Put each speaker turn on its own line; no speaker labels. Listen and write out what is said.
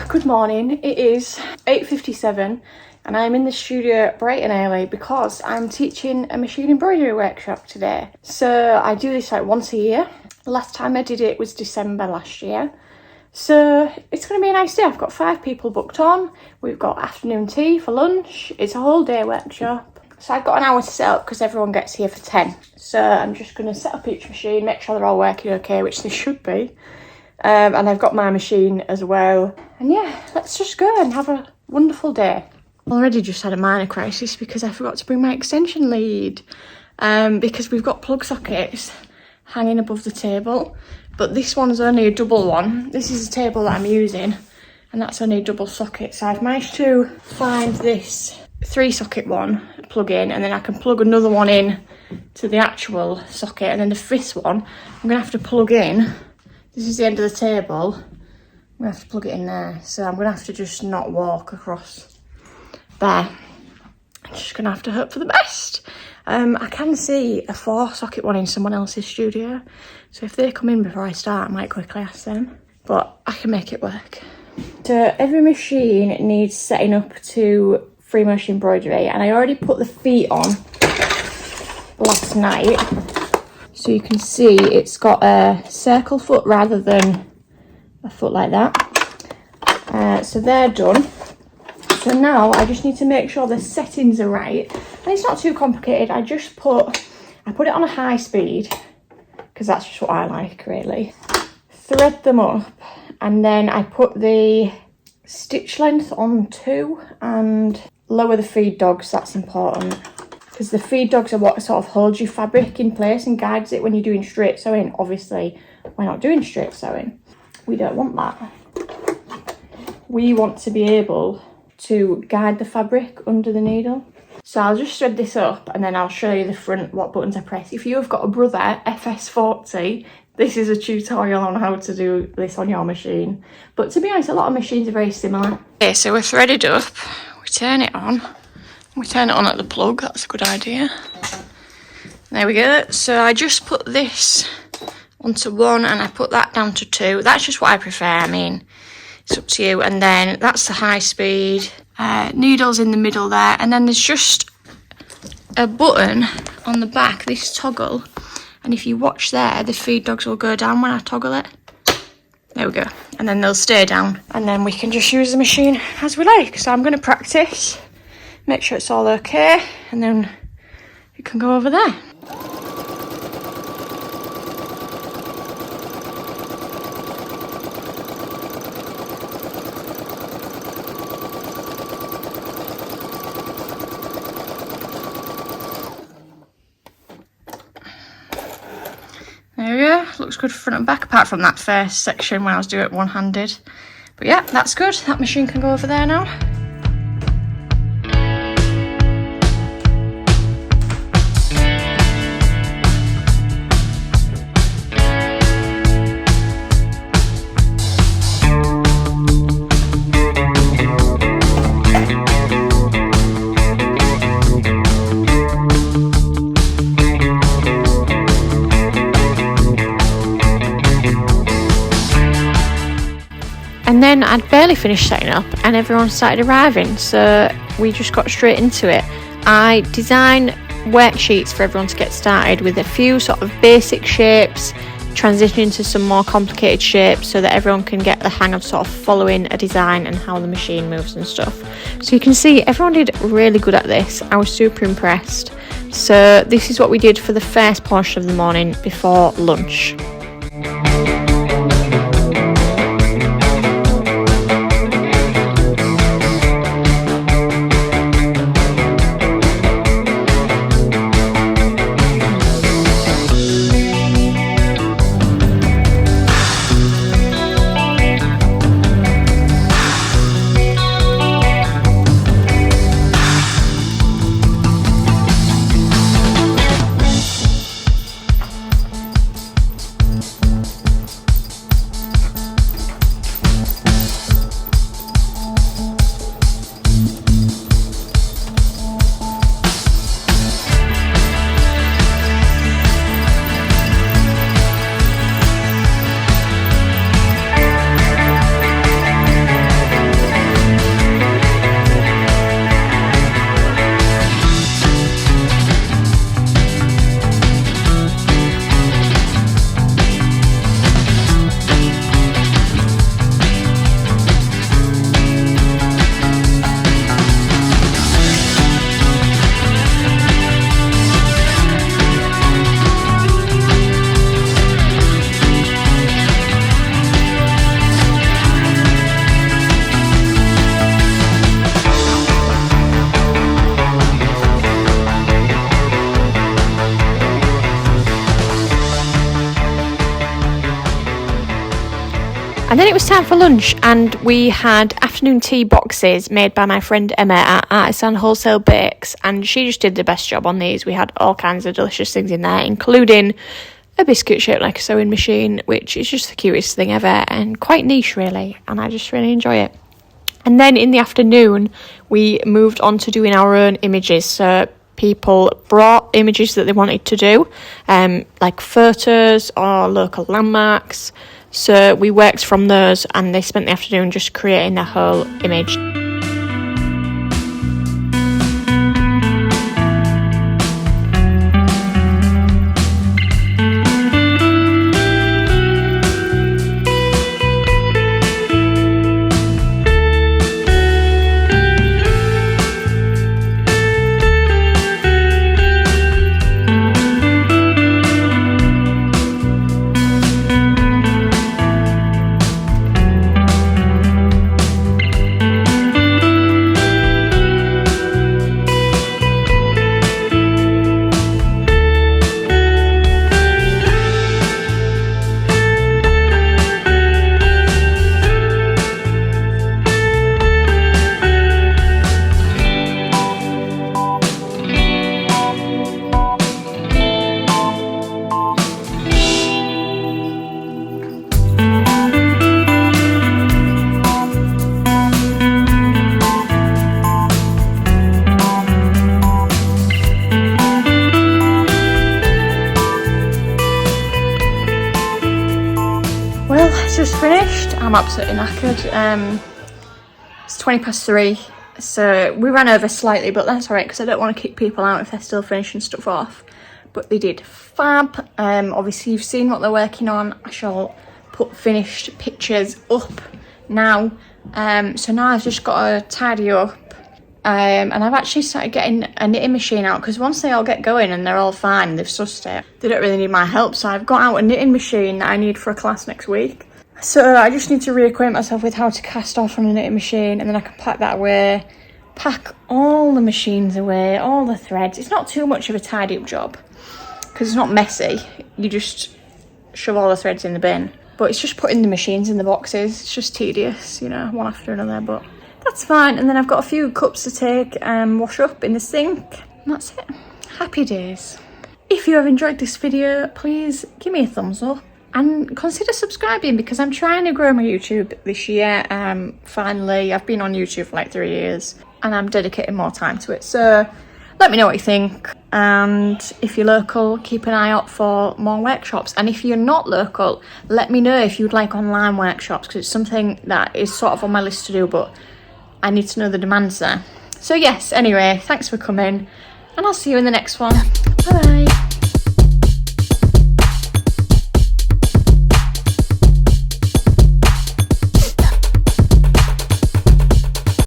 Good morning, it is 8:57 and I'm in the studio bright and early because I'm teaching a machine embroidery workshop today. So I do this like once a year. The last time I did it was December last year. So it's going to be a nice day. I've got 5 people booked on. We've got afternoon tea for lunch. It's a whole day workshop. So I've got an hour to set up because everyone gets here for 10. So I'm just going to set up each machine, make sure they're all working okay, which they should be. And I've got my machine as well. And yeah, let's just go and have a wonderful day. Already just had a minor crisis because I forgot to bring my extension lead. Because we've got plug sockets hanging above the table. But this one's only a double one. This is the table that I'm using. And that's only a double socket. So I've managed to find this 3-socket one, plug in. And then I can plug another one in to the actual socket. And then the 5th one, I'm going to have to plug in. This is the end of the table. I'm going to have to plug it in there. So I'm going to have to just not walk across there. I'm just going to have to hope for the best. I can see a 4-socket one in someone else's studio. So if they come in before I start, I might quickly ask them. But I can make it work. So every machine needs setting up to free motion embroidery. And I already put the feet on last night. So you can see it's got a circle foot rather than a foot like that. So they're done. So now I just need to make sure the settings are right. And it's not too complicated. I put it on a high speed because that's just what I like really. Thread them up and then I put the stitch length on 2 and lower the feed dogs, that's important. Because the feed dogs are what sort of holds your fabric in place and guides it when you're doing straight sewing. Obviously, we're not doing straight sewing. We don't want that. We want to be able to guide the fabric under the needle. So I'll just thread this up and then I'll show you the front, what buttons I press. If you have got a brother, FS40, this is a tutorial on how to do this on your machine. But to be honest, a lot of machines are very similar. Okay, so we're threaded up. We turn it on. We turn it on at the plug, that's a good idea. There we go. So I just put this onto 1 and I put that down to 2. That's just what I prefer, I mean, it's up to you. And then that's the high speed. Needles in the middle there. And then there's just a button on the back, this toggle. And if you watch there, the feed dogs will go down when I toggle it. There we go. And then they'll stay down. And then we can just use the machine as we like. So I'm going to practice. Make sure it's all okay, and then you can go over there. There we go, looks good front and back, apart from that first section when I was doing it one-handed. But yeah, that's good, that machine can go over there now. And then I'd barely finished setting up and everyone started arriving, so we just got straight into it. I design worksheets for everyone to get started with a few sort of basic shapes, transitioning to some more complicated shapes so that everyone can get the hang of sort of following a design and how the machine moves and stuff. So you can see everyone did really good at this. I was super impressed. So this is what we did for the first portion of the morning before lunch. And then it was time for lunch, and we had afternoon tea boxes made by my friend Emma at Artisan Wholesale Bakes, and she just did the best job on these. We had all kinds of delicious things in there, including a biscuit shaped like a sewing machine, which is just the cutest thing ever and quite niche really, and I just really enjoy it. And then in the afternoon we moved on to doing our own images. So people brought images that they wanted to do, like photos or local landmarks. So we worked from those, and they spent the afternoon just creating their whole image. Well, it's just finished. I'm absolutely knackered. It's 3:20, so we ran over slightly, but that's alright because I don't want to kick people out if they're still finishing stuff off. But they did fab. Obviously you've seen what they're working on. I shall put finished pictures up now. So now I've just got to tidy up. And I've actually started getting a knitting machine out, because once they all get going and they're all fine, they've sussed it, they don't really need my help. So I've got out a knitting machine that I need for a class next week. So I just need to reacquaint myself with how to cast off on a knitting machine, and then I can pack that away, pack all the machines away, all the threads. It's not too much of a tidy up job because it's not messy. You just shove all the threads in the bin, but it's just putting the machines in the boxes. It's just tedious, you know, one after another, but that's fine. And then I've got a few cups to take and wash up in the sink, and that's it. Happy days. If you have enjoyed this video, please give me a thumbs up and consider subscribing, because I'm trying to grow my YouTube this year. Finally, I've been on YouTube for like 3 years and I'm dedicating more time to it. So let me know what you think, and if you're local, keep an eye out for more workshops. And if you're not local, let me know if you'd like online workshops, because it's something that is sort of on my list to do, but I need to know the demands there. So yes, anyway, thanks for coming, and I'll see you in the next one. Bye bye.